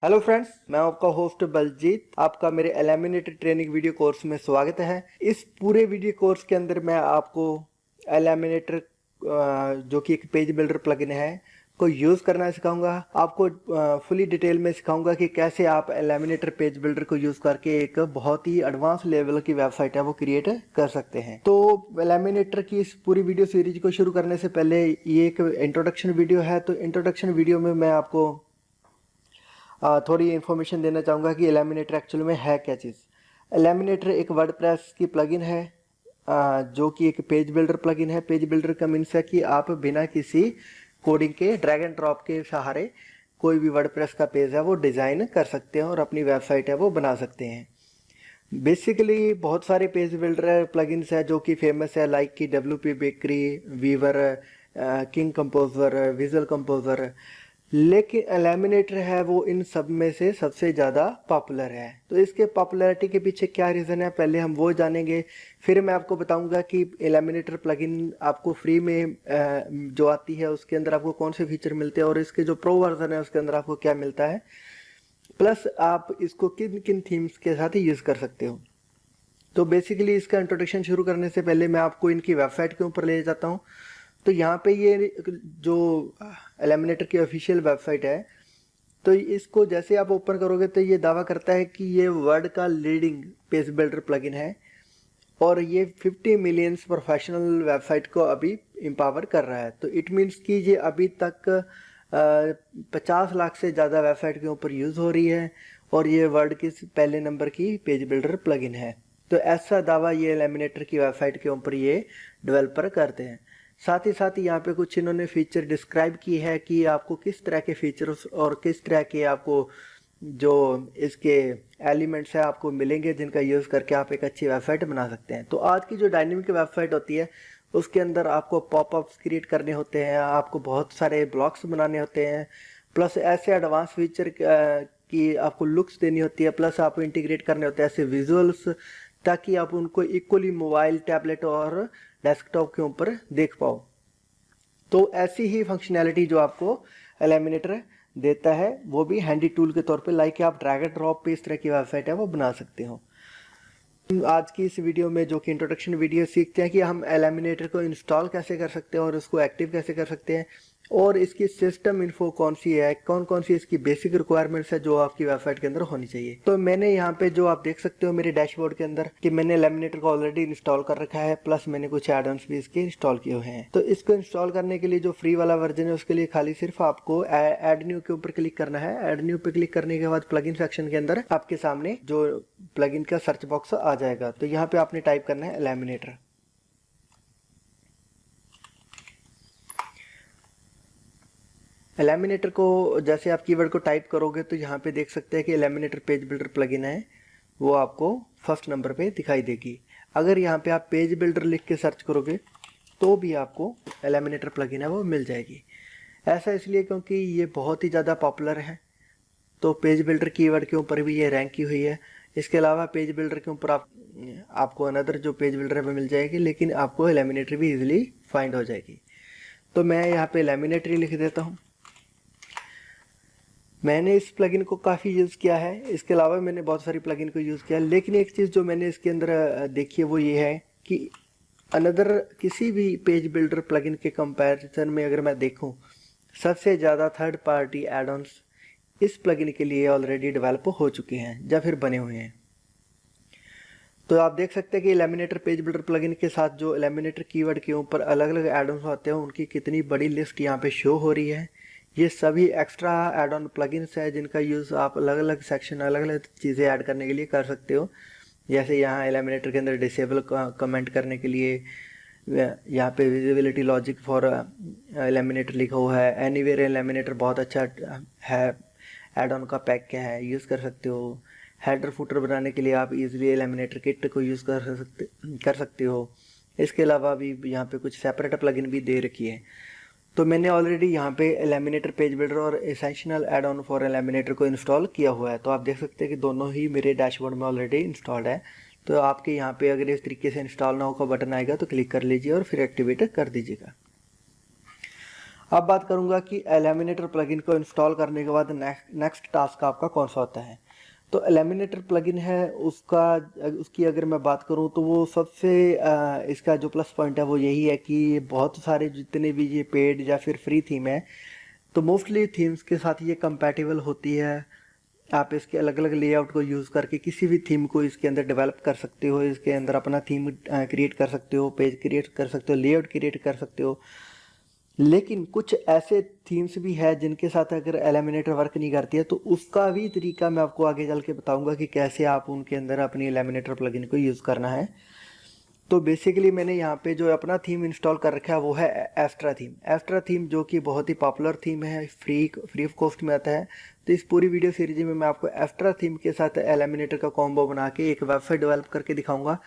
Hello friends, मैं आपका host Baljeet. आपका मेरे एलिमिनेटर ट्रेनिंग वीडियो कोर्स में स्वागत है। इस पूरे वीडियो कोर्स के अंदर मैं आपको एलिमिनेटर जो कि एक पेज बिल्डर प्लगइन है को यूज़ करना सिखाऊंगा। आपको फुली डिटेल में सिखाऊंगा कि कैसे आप एलिमिनेटर पेज बिल्डर को यूज़ करके एक बहुत ही एडवांस लेवल की वेबसाइट है वो क्रिएट कर सकते हैं। तो एलिमिनेटर की इस पूरी वीडियो सीरीज को शुरू करने से पहले ये एक इंट्रोडक्शन वीडियो है। तो इंट्रोडक्शन वीडियो में मैं आपको थोड़ी इन्फॉर्मेशन देना चाहूँगा कि एलिमिनेटर एक्चुअल में है क्या चीज़। एलिमिनेटर एक वर्डप्रेस की प्लगइन है जो कि एक पेज बिल्डर प्लगइन है। पेज बिल्डर का मीन्स है कि आप बिना किसी कोडिंग के ड्रैग एंड ड्रॉप के सहारे कोई भी वर्डप्रेस का पेज है वो डिज़ाइन कर सकते हैं और अपनी वेबसाइट है वो बना सकते हैं। बेसिकली बहुत सारे पेज बिल्डर प्लगइन्स है जो कि फेमस है, लाइक कि WP Bakery, Weaver, King Composer, Visual Composer. लेकिन एलिमिनेटर है वो इन सब में से सबसे ज़्यादा पॉपुलर है। तो इसके पॉपुलैरिटी के पीछे क्या रीज़न है, पहले हम वो जानेंगे। फिर मैं आपको बताऊंगा कि एलिमिनेटर प्लगइन आपको फ्री में जो आती है उसके अंदर आपको कौन से फीचर मिलते हैं और इसके जो प्रो वर्जन है उसके अंदर आपको क्या मिलता है, प्लस आप इसको किन किन थीम्स के साथ यूज़ कर सकते हो। तो बेसिकली इसका इंट्रोडक्शन शुरू करने से पहले मैं आपको इनकी वेबसाइट के ऊपर ले जाता हूँ। तो यहाँ पे ये जो एलिमिनेटर की ऑफिशियल वेबसाइट है, तो इसको जैसे आप ओपन करोगे तो ये दावा करता है कि ये वर्ल्ड का लीडिंग पेज बिल्डर प्लगइन है और ये 50 मिलियंस प्रोफेशनल वेबसाइट को अभी एम्पावर कर रहा है। तो इट मीन्स कि ये अभी तक 50 लाख से ज़्यादा वेबसाइट के ऊपर यूज़ हो रही है और ये वर्ल्ड की पहले नंबर की पेज बिल्डर प्लगइन है। तो ऐसा दावा ये एलिमिनेटर की वेबसाइट के ऊपर ये डेवलपर करते हैं। साथ ही साथ यहाँ पे कुछ इन्होंने फीचर डिस्क्राइब की है कि आपको किस तरह के फीचर्स और किस तरह के आपको जो इसके एलिमेंट्स हैं आपको मिलेंगे जिनका यूज़ करके आप एक अच्छी वेबसाइट बना सकते हैं। तो आज की जो डायनेमिक वेबसाइट होती है उसके अंदर आपको पॉपअप्स क्रिएट करने होते हैं, आपको बहुत सारे ब्लॉक्स बनाने होते हैं, प्लस ऐसे एडवांस फीचर की आपको लुक्स देनी होती है, प्लस आपको इंटीग्रेट करने होते हैं ऐसे विजुअल्स ताकि आप उनको इक्वली मोबाइल, टैबलेट और डेस्कटॉप के ऊपर देख पाओ। तो ऐसी ही फंक्शनैलिटी जो आपको एलिमिनेटर देता है वो भी हैंडी टूल के तौर पे, लाइक आप ड्रैग एंड ड्रॉप पे इस तरह की वेबसाइट है वो बना सकते हो। आज की इस वीडियो में जो कि इंट्रोडक्शन वीडियो सीखते हैं कि हम एलिमिनेटर को इंस्टॉल कैसे कर सकते हैं और उसको एक्टिव कैसे कर सकते हैं और इसकी सिस्टम इन्फो कौन सी है, कौन कौन सी इसकी बेसिक रिक्वायरमेंट्स है जो आपकी वेबसाइट के अंदर होनी चाहिए। तो मैंने यहाँ पे जो आप देख सकते हो मेरे डैशबोर्ड के अंदर कि मैंने एलिमिनेटर को ऑलरेडी इंस्टॉल कर रखा है, प्लस मैंने कुछ एड ऑन्स भी इसके इंस्टॉल किए हुए हैं। तो इसको इंस्टॉल करने के लिए जो फ्री वाला वर्जन है उसके लिए खाली सिर्फ आपको एड न्यू के ऊपर क्लिक करना है। एड न्यू पे क्लिक करने के बाद प्लगइन सेक्शन के अंदर आपके सामने जो प्लगइन का सर्च बॉक्स आ जाएगा। तो यहाँ पे आपने टाइप करना है एलिमिनेटर। एलिमिनेटर को जैसे आप कीवर्ड को टाइप करोगे तो यहाँ पे देख सकते हैं कि एलिमिनेटर पेज बिल्डर प्लगइन है वो आपको फर्स्ट नंबर पे दिखाई देगी। अगर यहाँ पे आप पेज बिल्डर लिख के सर्च करोगे तो भी आपको एलिमिनेटर प्लगइन है वो मिल जाएगी। ऐसा इसलिए क्योंकि ये बहुत ही ज़्यादा पॉपुलर है, तो पेज बिल्डर कीवर्ड के ऊपर भी ये रैंक की हुई है। इसके अलावा पेज बिल्डर के ऊपर आपको अनदर जो पेज बिल्डर है वो मिल जाएगी, लेकिन आपको एलिमिनेटर भी इजीली फाइंड हो जाएगी। तो मैं यहाँ पे एलिमिनेटर लिख देता हूँ। मैंने इस प्लगइन को काफ़ी यूज़ किया है, इसके अलावा मैंने बहुत सारी प्लगइन को यूज़ किया, लेकिन एक चीज़ जो मैंने इसके अंदर देखी है वो ये है कि अनदर किसी भी पेज बिल्डर प्लगइन के कंपैरिजन में अगर मैं देखूं, सबसे ज़्यादा थर्ड पार्टी एड ऑन्स इस प्लगइन के लिए ऑलरेडी डेवलप हो चुके हैं या फिर बने हुए हैं। तो आप देख सकते हैं कि एलिमिनेटर पेज बिल्डर प्लगइन के साथ जो एलिमिनेटर कीवर्ड के ऊपर अलग अलग एड ऑन्स होते हैं उनकी कितनी बड़ी लिस्ट यहाँ पे शो हो रही है। ये सभी एक्स्ट्रा एड ऑन प्लगइन्स है जिनका यूज़ आप अलग अलग सेक्शन, अलग अलग चीज़ें ऐड करने के लिए कर सकते हो। जैसे यहाँ एलिमिनेटर के अंदर डिसेबल कमेंट करने के लिए यहाँ पे विजिबिलिटी लॉजिक फॉर एलिमिनेटर लिखा हुआ है। एनीवेयर एलिमिनेटर बहुत अच्छा है, एड ऑन का पैक क्या है, यूज़ कर सकते हो। हेडर फुटर बनाने के लिए आप इजीली एलिमिनेटर किट को यूज़ कर सकते हो। इसके अलावा भी यहाँ पे कुछ सेपरेट प्लगइन भी दे रखी है। तो मैंने ऑलरेडी यहाँ पे एलिमिनेटर पेज बिल्डर और essential add on for Elementor को इंस्टॉल किया हुआ है। तो आप देख सकते हैं कि दोनों ही मेरे डैशबोर्ड में ऑलरेडी इंस्टॉल्ड है। तो आपके यहाँ पे अगर इस तरीके से इंस्टॉल नाउ का बटन आएगा तो क्लिक कर लीजिए और फिर एक्टिवेट कर दीजिएगा। अब बात करूंगा कि एलिमिनेटर प्लगइन को इंस्टॉल करने के बाद नेक्स्ट टास्क आपका कौन सा होता है। तो एलिमिनेटर प्लगइन है उसकी अगर मैं बात करूं तो वो सबसे इसका जो प्लस पॉइंट है वो यही है कि बहुत सारे जितने भी ये पेड या फिर फ्री थीम है तो मोस्टली थीम्स के साथ ये कंपैटिबल होती है। आप इसके अलग अलग लेआउट को यूज़ करके किसी भी थीम को इसके अंदर डेवलप कर सकते हो, इसके अंदर अपना थीम क्रिएट कर सकते हो, पेज क्रिएट कर सकते हो, लेआउट क्रिएट कर सकते हो। लेकिन कुछ ऐसे थीम्स भी है जिनके साथ अगर एलिमिनेटर वर्क नहीं करती है तो उसका भी तरीका मैं आपको आगे चल के बताऊंगा कि कैसे आप उनके अंदर अपनी एलिमिनेटर प्लगइन को यूज़ करना है। तो बेसिकली मैंने यहाँ पे जो अपना थीम इंस्टॉल कर रखा है वो है एस्ट्रा थीम। एस्ट्रा थीम जो कि बहुत ही पॉपुलर थीम है, फ्री ऑफ कॉस्ट में आता है। तो इस पूरी वीडियो सीरीज में मैं आपको एस्ट्रा थीम के साथ एलिमिनेटर का कॉम्बो बना के एक वेबसाइट डेवलप करके दिखाऊंगा।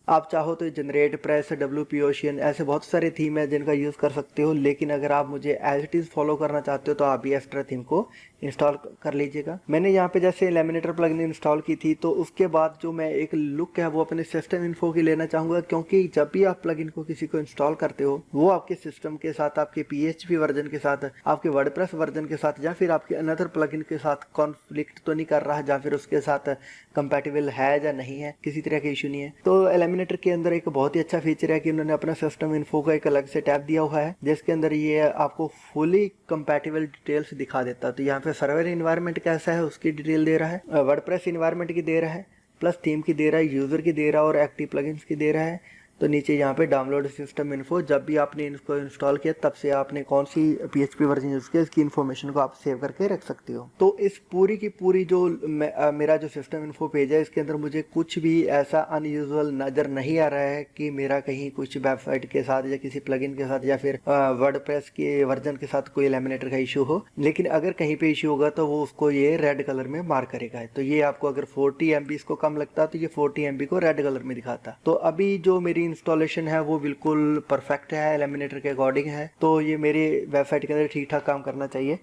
आप चाहो तो जनरेट प्रेस, WP ओशियन, ऐसे बहुत सारे थीम है जिनका यूज़ कर सकते हो। लेकिन अगर आप मुझे एज इट इज़ फॉलो करना चाहते हो तो आप भी एस्ट्रा थीम को इंस्टॉल कर लीजिएगा। मैंने यहाँ पे जैसे एलिमिनेटर प्लगइन इंस्टॉल की थी तो उसके बाद जो मैं एक लुक है वो अपने सिस्टम इन्फो की लेना चाहूँगा, क्योंकि जब भी आप प्लगइन को किसी को इंस्टॉल करते हो वो आपके सिस्टम के साथ, आपके PHP वर्जन के साथ, आपके वर्डप्रेस वर्जन के साथ या फिर आपके अनदर प्लगइन के साथ कॉन्फ्लिक्ट तो नहीं कर रहा या फिर उसके साथ कंपैटिबल है या नहीं है, किसी तरह का इशू नहीं है। तो एलिमिनेटर के अंदर एक बहुत ही अच्छा फीचर है कि उन्होंने अपना सिस्टम इन्फो का एक अलग से टैब दिया हुआ है जिसके अंदर ये आपको फुली कंपैटिबल डिटेल्स दिखा देता है। तो यहाँ पे सर्वर इन्वायरमेंट कैसा है उसकी डिटेल दे रहा है, वर्डप्रेस इन्वायरमेंट की दे रहा है, प्लस थीम की दे रहा है, यूजर की दे रहा है और एक्टिव प्लगइन्स की दे रहा है। तो नीचे यहाँ पे डाउनलोड सिस्टम इन्फो, जब भी आपने इसको इंस्टॉल किया तब से आपने कौन सी PHP वर्जन यूज़ किया इसकी इन्फॉर्मेशन को आप सेव करके रख सकते हो। तो इस पूरी की पूरी जो मेरा जो सिस्टम इन्फो पेज है इसके अंदर मुझे कुछ भी ऐसा अनयूजुअल नज़र नहीं आ रहा है कि मेरा कहीं कुछ वेबसाइट के साथ या किसी प्लगइन के साथ या फिर वर्डप्रेस के वर्जन के साथ कोई एलिमिनेटर का इशू हो। लेकिन अगर कहीं पे इशू होगा तो वो उसको ये रेड कलर में मार्क करेगा। तो ये आपको अगर 40 MB इसको कम लगता तो ये 40 MB को रेड कलर में दिखाता। तो अभी जो मेरी इंस्टॉलेशन है वो बिल्कुल परफेक्ट है, एलिमिनेटर के अकॉर्डिंग है। तो ये मेरी वेबसाइट के अंदर ठीक ठाक काम करना चाहिए।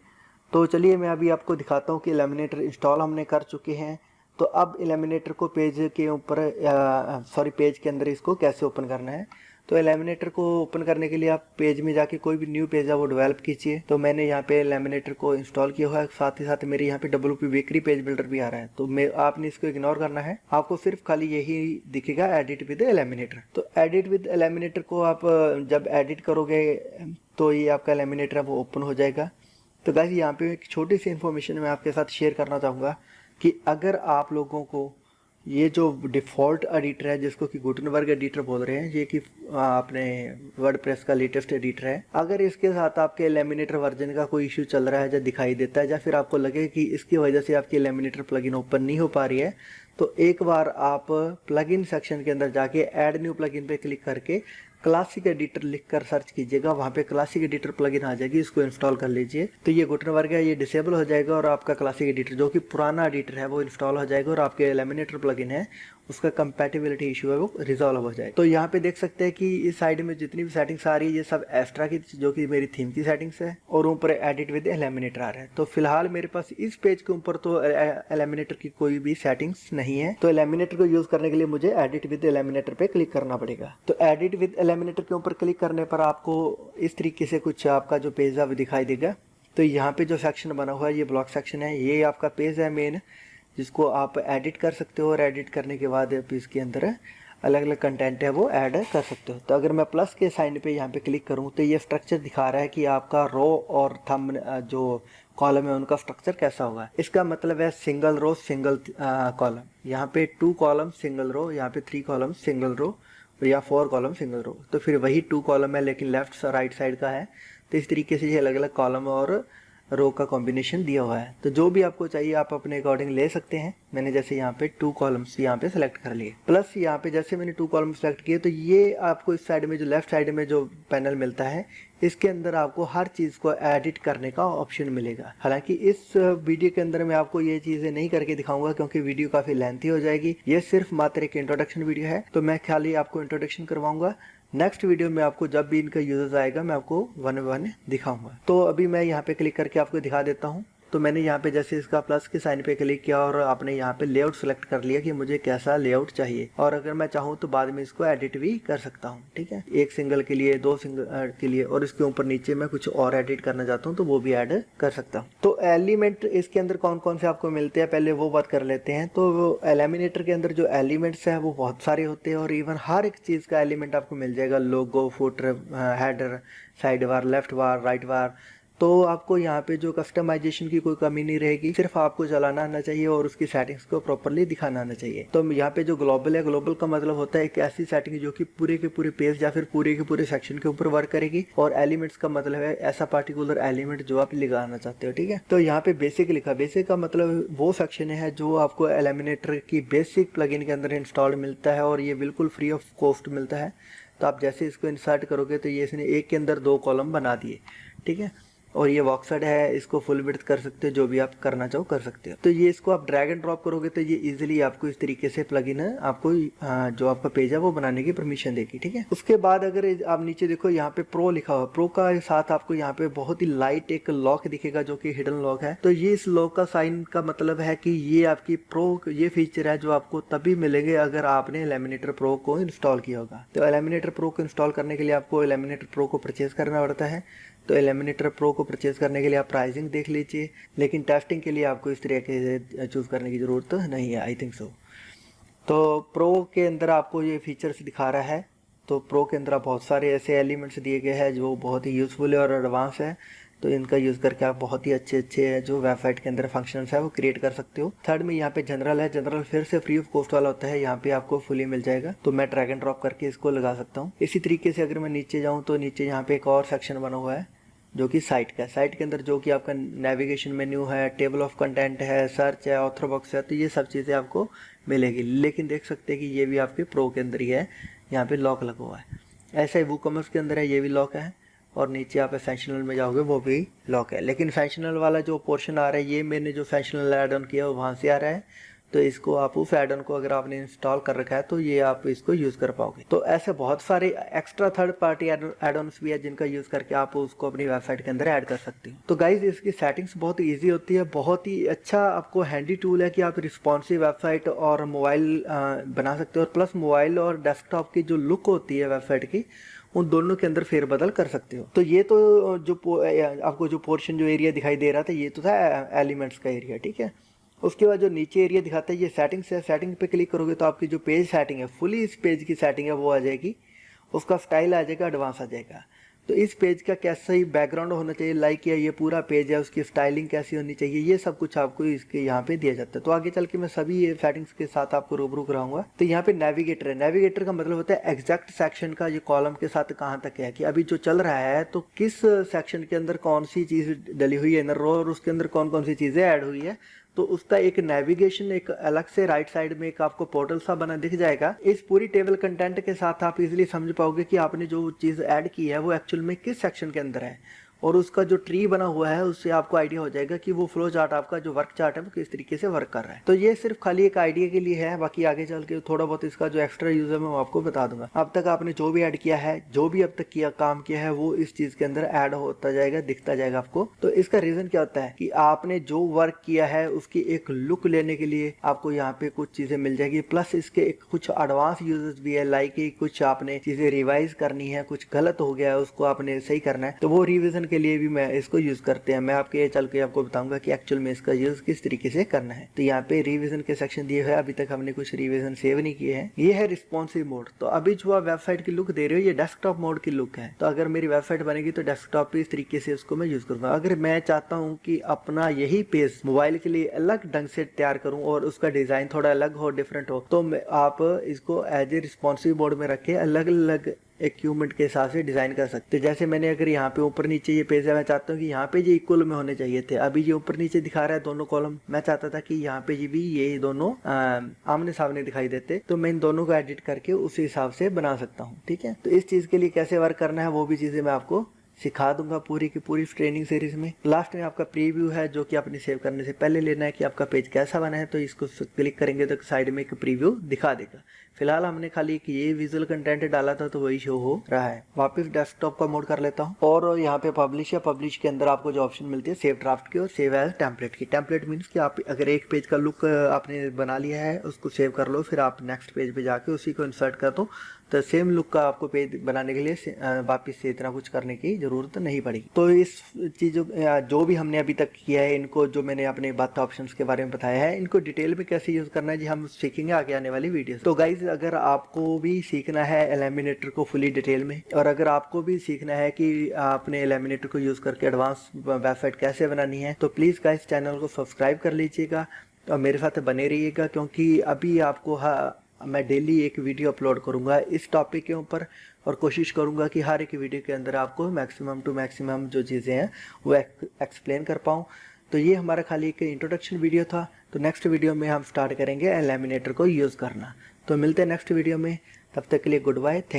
तो चलिए मैं अभी आपको दिखाता हूँ कि एलिमिनेटर इंस्टॉल हमने कर चुके हैं। तो अब एलिमिनेटर को पेज के ऊपर पेज के अंदर इसको कैसे ओपन करना है। तो एलिमिनेटर को ओपन करने के लिए आप पेज में जाके कोई भी न्यू पेज है वो डेवलप कीजिए। तो मैंने यहाँ पे एलिमिनेटर को इंस्टॉल किया हुआ है, साथ ही साथ मेरे यहाँ पे WP बेकरी पेज बिल्डर भी आ रहा है। तो आपने इसको इग्नोर करना है, आपको सिर्फ खाली यही दिखेगा एडिट विद एलिमिनेटर। तो एडिट विद एलिमिनेटर को आप जब एडिट करोगे तो ये आपका एलिमिनेटर है वो ओपन हो जाएगा। तो गाइस यहाँ पे एक छोटी सी इन्फॉर्मेशन मैं आपके साथ शेयर करना चाहूँगा कि अगर आप लोगों को ये जो डिफ़ॉल्ट एडिटर है जिसको कि गुटनबर्ग एडिटर बोल रहे हैं, ये कि आपने वर्डप्रेस का लेटेस्ट एडिटर है, अगर इसके साथ आपके एलिमिनेटर वर्जन का कोई इशू चल रहा है या दिखाई देता है या फिर आपको लगे कि इसकी वजह से आपकी एलिमिनेटर प्लगइन ओपन नहीं हो पा रही है, तो एक बार आप प्लगइन सेक्शन के अंदर जाके ऐड न्यू प्लगइन पे क्लिक करके क्लासिक एडिटर लिखकर सर्च कीजिएगा, वहाँ पे क्लासिक एडिटर प्लगइन आ जाएगी, इसको इंस्टॉल कर लीजिए। तो ये गुटनबर्ग है, ये डिसेबल हो जाएगा और आपका क्लासिक एडिटर जो कि पुराना एडिटर है वो इंस्टॉल हो जाएगा और आपके एलिमिनेटर प्लगइन है उसका कंपैटिबिलिटी इशू है वो रिजॉल्व हो जाए। तो यहाँ पे देख सकते हैं कि इस साइड में जितनी भी सेटिंग्स आ रही है ये सब एक्स्ट्रा की जो कि मेरी थीम की सेटिंग्स है और ऊपर एडिट विद एलिमिनेटर आ रहा है। तो फिलहाल मेरे पास इस पेज के ऊपर तो एलिमिनेटर की कोई भी सेटिंग्स नहीं है। तो एलिमिनेटर को यूज करने के लिए मुझे एडिट विद एलिमिनेटर पे क्लिक करना पड़ेगा। तो एडिट विद एलिमिनेटर के ऊपर क्लिक करने पर आपको इस तरीके से कुछ आपका जो पेज है वो दिखाई देगा। तो यहाँ पे जो सेक्शन बना हुआ है ये ब्लॉक सेक्शन है, ये आपका पेज है मेन, जिसको आप एडिट कर सकते हो और एडिट करने के बाद आप इसके अंदर अलग अलग कंटेंट है वो ऐड कर सकते हो। तो अगर मैं प्लस के साइन पे यहाँ पे क्लिक करूँ तो ये स्ट्रक्चर दिखा रहा है कि आपका रो और थंब जो कॉलम है उनका स्ट्रक्चर कैसा होगा। इसका मतलब है सिंगल रो सिंगल कॉलम, यहाँ पे 2 कॉलम सिंगल रो, यहाँ पे 3 कॉलम सिंगल रो या 4 कॉलम सिंगल रो। तो फिर वही 2 कॉलम है लेकिन लेफ्ट राइट साइड का है। तो इस तरीके से ये अलग अलग कॉलम और रो का कॉम्बिनेशन दिया हुआ है। तो जो भी आपको चाहिए आप अपने अकॉर्डिंग ले सकते हैं। मैंने जैसे यहाँ पे 2 कॉलम्स यहाँ पे सेलेक्ट कर लिए, प्लस यहाँ पे जैसे मैंने 2 कॉलम सेलेक्ट किए तो ये आपको इस साइड में जो लेफ्ट साइड में जो पैनल मिलता है इसके अंदर आपको हर चीज़ को एडिट करने का ऑप्शन मिलेगा। हालांकि इस वीडियो के अंदर मैं आपको ये चीज़ें नहीं करके दिखाऊंगा क्योंकि वीडियो काफ़ी लेंथी हो जाएगी। ये सिर्फ मात्र एक इंट्रोडक्शन वीडियो है, तो मैं खाली आपको इंट्रोडक्शन करवाऊंगा। नेक्स्ट वीडियो में आपको जब भी इनका यूजेस आएगा मैं आपको 1 बाय 1 दिखाऊंगा। तो अभी मैं यहाँ पे क्लिक करके आपको दिखा देता हूँ। तो मैंने यहाँ पे जैसे इसका प्लस के साइन पे क्लिक किया और आपने यहाँ पे लेआउट सेलेक्ट कर लिया कि मुझे कैसा लेआउट चाहिए, और अगर मैं चाहूँ तो बाद में इसको एडिट भी कर सकता हूँ। ठीक है, एक सिंगल के लिए, दो सिंगल के लिए, और इसके ऊपर नीचे मैं कुछ और एडिट करना चाहता हूँ तो वो भी ऐड कर सकता हूँ। तो एलिमेंट इसके अंदर कौन कौन से आपको मिलते हैं पहले वो बात कर लेते हैं। तो एलिमिनेटर के अंदर जो एलिमेंट्स है वो बहुत सारे होते हैं, और इवन हर एक चीज़ का एलिमेंट आपको मिल जाएगा, logo, footer, header, side bar, left bar, right bar. तो आपको यहाँ पे जो कस्टमाइजेशन की कोई कमी नहीं रहेगी, सिर्फ आपको चलाना आना चाहिए और उसकी सेटिंग्स को प्रॉपर्ली दिखाना आना चाहिए। तो यहाँ पे जो ग्लोबल है, ग्लोबल का मतलब होता है एक ऐसी सेटिंग जो कि पूरे के पूरे पेज या फिर पूरे के पूरे सेक्शन के ऊपर वर्क करेगी, और एलिमेंट्स का मतलब है ऐसा पार्टिकुलर एलिमेंट जो आप लगाना चाहते हो। ठीक है, तो यहाँ पे बेसिक लिखा, बेसिक का मतलब वो सेक्शन है जो आपको एलिमिनेटर की बेसिक प्लगइन के अंदर इंस्टॉल मिलता है, और ये बिल्कुल फ्री ऑफ कॉस्ट मिलता है। तो आप जैसे इसको इंसर्ट करोगे तो ये इसने एक के अंदर 2 कॉलम बना दिए। ठीक है, और ये बॉक्सड है, इसको फुल विड्थ कर सकते हो, जो भी आप करना चाहो कर सकते हो। तो ये इसको आप ड्रैग एंड ड्रॉप करोगे तो ये इजीली आपको इस तरीके से प्लगइन है आपको जो आपका पेज है वो बनाने की परमिशन देगी। ठीक है, उसके बाद अगर आप नीचे देखो यहाँ पे प्रो लिखा हुआ, प्रो का साथ आपको यहाँ पे बहुत ही लाइट एक लॉक दिखेगा जो कि हिडन लॉक है। तो ये इस लॉक का साइन का मतलब है कि ये आपकी प्रो, ये फीचर है जो आपको तभी मिलेंगे अगर आपने एलिमिनेटर प्रो को इंस्टॉल किया होगा। तो एलिमिनेटर प्रो को इंस्टॉल करने के लिए आपको एलिमिनेटर प्रो को परचेज करना पड़ता है। तो एलिमिनेटर प्रो को परचेज करने के लिए आप प्राइसिंग देख लीजिए, लेकिन टेस्टिंग के लिए आपको इस तरीके से चूज़ करने की ज़रूरत नहीं है, आई थिंक सो। तो प्रो के अंदर आपको ये फीचर्स दिखा रहा है। तो प्रो के अंदर बहुत सारे ऐसे एलिमेंट्स दिए गए हैं जो बहुत ही यूज़फुल है और एडवांस है। तो इनका यूज़ करके आप बहुत ही अच्छे जो वेबसाइट के अंदर फंक्शंस है वो क्रिएट कर सकते हो। थर्ड में यहाँ पे जनरल है, जनरल फिर से फ्री ऑफ कॉस्ट वाला होता है, यहाँ पे आपको फुली मिल जाएगा। तो मैं ड्रैग एंड ड्रॉप करके इसको लगा सकता हूँ। इसी तरीके से अगर मैं नीचे जाऊँ तो नीचे यहाँ पे एक और सेक्शन बना हुआ है जो कि साइट का है। साइट के अंदर जो कि आपका नेविगेशन मेन्यू है, टेबल ऑफ कंटेंट है, सर्च है, ऑथर बॉक्स है, तो ये सब चीज़ें आपको मिलेगी। लेकिन देख सकते हैं कि ये भी आपके प्रो के अंदर ही है, यहाँ पे लॉक लगा हुआ है। ऐसा ही वूकॉमर्स के अंदर है, ये भी लॉक है, और नीचे आप एसेंशियल में जाओगे वो भी लॉक है। लेकिन एसेंशियल वाला जो पोर्शन आ रहा है ये मैंने जो एसेंशियल ऐड ऑन किया वहाँ से आ रहा है। तो इसको आप उस ऐड ऑन को अगर आपने इंस्टॉल कर रखा है तो ये आप इसको यूज़ कर पाओगे। तो ऐसे बहुत सारे एक्स्ट्रा थर्ड पार्टी ऐड ऑन्स भी है जिनका यूज़ करके आप उसको अपनी वेबसाइट के अंदर ऐड कर सकते हो। तो गाइज इसकी सेटिंग्स बहुत ईजी होती है, बहुत ही अच्छा आपको हैंडी टूल है कि आप रिस्पॉन्सिव वेबसाइट और मोबाइल बना सकते हो, और प्लस मोबाइल और डेस्कटॉप की जो लुक होती है वेबसाइट की उन दोनों के अंदर फेरबदल कर सकते हो। तो ये तो जो आपको जो पोर्शन जो एरिया दिखाई दे रहा था ये तो था एलिमेंट्स का एरिया। ठीक है, उसके बाद जो नीचे एरिया दिखाता है ये सेटिंग्स है। सेटिंग पे क्लिक करोगे तो आपकी जो पेज सेटिंग है, फुली इस पेज की सेटिंग है वो आ जाएगी, उसका स्टाइल आ जाएगा, एडवांस आ जाएगा। तो इस पेज का कैसा ही बैकग्राउंड होना चाहिए, लाइक या ये पूरा पेज है उसकी स्टाइलिंग कैसी होनी चाहिए, ये सब कुछ आपको इसके यहाँ पे दिया जाता है। तो आगे चल के मैं सभी ये सेटिंग्स के साथ आपको रूबरू कराऊंगा। तो यहाँ पे नेविगेटर है, नेविगेटर का मतलब होता है एग्जैक्ट सेक्शन का ये कॉलम के साथ कहाँ तक है, कि अभी जो चल रहा है तो किस सेक्शन के अंदर कौन सी चीज़ डली हुई है इनर रो, और उसके अंदर कौन कौन सी चीज़ें ऐड हुई है। तो उसका एक नेविगेशन एक अलग से राइट साइड में एक आपको पोर्टल सा बना दिख जाएगा। इस पूरी टेबल कंटेंट के साथ आप इजीली समझ पाओगे कि आपने जो चीज़ ऐड की है वो एक्चुअल में किस सेक्शन के अंदर है, और उसका जो ट्री बना हुआ है उससे आपको आइडिया हो जाएगा कि वो फ्लो चार्ट आपका जो वर्क चार्ट है वो किस तरीके से वर्क कर रहा है। तो ये सिर्फ खाली एक आइडिया के लिए है, बाकी आगे चल के थोड़ा बहुत इसका जो एक्स्ट्रा यूज है मैं आपको बता दूंगा। अब तक आपने जो भी ऐड किया है, जो भी अब तक काम किया है वो इस चीज के अंदर ऐड होता जाएगा, दिखता जाएगा आपको। तो इसका रीजन क्या होता है कि आपने जो वर्क किया है उसकी एक लुक लेने के लिए आपको यहाँ पे कुछ चीजें मिल जाएगी, प्लस इसके एक कुछ एडवांस यूजेस भी है, लाइक कुछ आपने चीजें रिवाइज करनी है, कुछ गलत हो गया है उसको आपने सही करना है, तो वो रिविजन के लिए भी मैं इसको यूज करते हैं। मैं आपके चल के आपको बताऊंगा कि एक्चुअल में इसका यूज किस तरीके से करना है। तो यहाँ पे रिवीजन के सेक्शन दिए हुए हैं, अभी तक हमने कुछ रिवीजन सेव नहीं किए हैं। ये है रिस्पॉन्सिव मोड। तो अभी जो आप वेबसाइट की लुक दे रहे हो ये डेस्कटॉप मोड की लुक है। तो अगर मेरी वेबसाइट बनेगी तो डेस्कटॉप पे इस तरीके से उसको मैं यूज करूंगा। अगर मैं चाहता हूँ कि अपना यही पेज मोबाइल के लिए अलग ढंग से तैयार करूँ और उसका डिजाइन थोड़ा अलग हो, डिफरेंट हो, तो आप इसको एज ए रिस्पॉन्सिव मोड में रखे अलग अलग इक्विपमेंट के हिसाब से डिजाइन कर सकते हैं। जैसे मैंने अगर यहाँ पे ऊपर नीचे ये पेज है, मैं चाहता हूँ कि यहाँ पे ये इक्वल में होने चाहिए थे। अभी ये ऊपर नीचे दिखा रहा है दोनों कॉलम, मैं चाहता था कि यहाँ पे भी ये दोनों आमने सामने दिखाई देते, तो मैं इन दोनों को एडिट करके उसी हिसाब से बना सकता हूँ। ठीक है, तो इस चीज के लिए कैसे वर्क करना है वो भी चीजें मैं आपको सिखा दूंगा पूरी की पूरी ट्रेनिंग सीरीज में। लास्ट में आपका प्रीव्यू है जो कि आपने सेव करने से पहले लेना है कि आपका पेज कैसा बना है, तो इसको क्लिक करेंगे तो साइड में एक प्रीव्यू दिखा देगा। फिलहाल हमने खाली एक ये विजुअल कंटेंट डाला था तो वही शो हो रहा है। वापस डेस्कटॉप का मोड कर लेता हूँ और यहाँ पे पब्लिश है, पब्लिश के अंदर आपको जो ऑप्शन मिलती है सेव ड्राफ्ट की और सेव एज टेम्पलेट की। टेम्पलेट मीन्स कि आप अगर एक पेज का लुक आपने बना लिया है उसको सेव कर लो, फिर आप नेक्स्ट पेज पे जाके उसी को इंसर्ट कर दो तो सेम लुक का आपको पेज बनाने के लिए वापस से इतना कुछ करने की जरूरत नहीं पड़ेगी। तो इस चीज़ों जो भी हमने अभी तक किया है, इनको जो मैंने अपने बात ऑप्शंस के बारे में बताया है, इनको डिटेल में कैसे यूज़ करना है जी हम सीखेंगे आगे आने वाली वीडियो। तो गाइज अगर आपको भी सीखना है एलिमिनेटर को फुली डिटेल में, और अगर आपको भी सीखना है कि आपने एलिमिनेटर को यूज़ करके एडवांस वेबसाइट कैसे बनानी है, तो प्लीज़ गाइज चैनल को सब्सक्राइब कर लीजिएगा और मेरे साथ बने रहिएगा, क्योंकि अभी आपको मैं डेली एक वीडियो अपलोड करूंगा इस टॉपिक के ऊपर और कोशिश करूंगा कि हर एक वीडियो के अंदर आपको मैक्सिमम टू मैक्सिमम जो चीज़ें हैं वो एक्सप्लेन कर पाऊँ। तो ये हमारा खाली एक इंट्रोडक्शन वीडियो था। तो नेक्स्ट वीडियो में हम स्टार्ट करेंगे एलिमिनेटर को यूज़ करना। तो मिलते हैं नेक्स्ट वीडियो में, तब तक के लिए गुड बाय।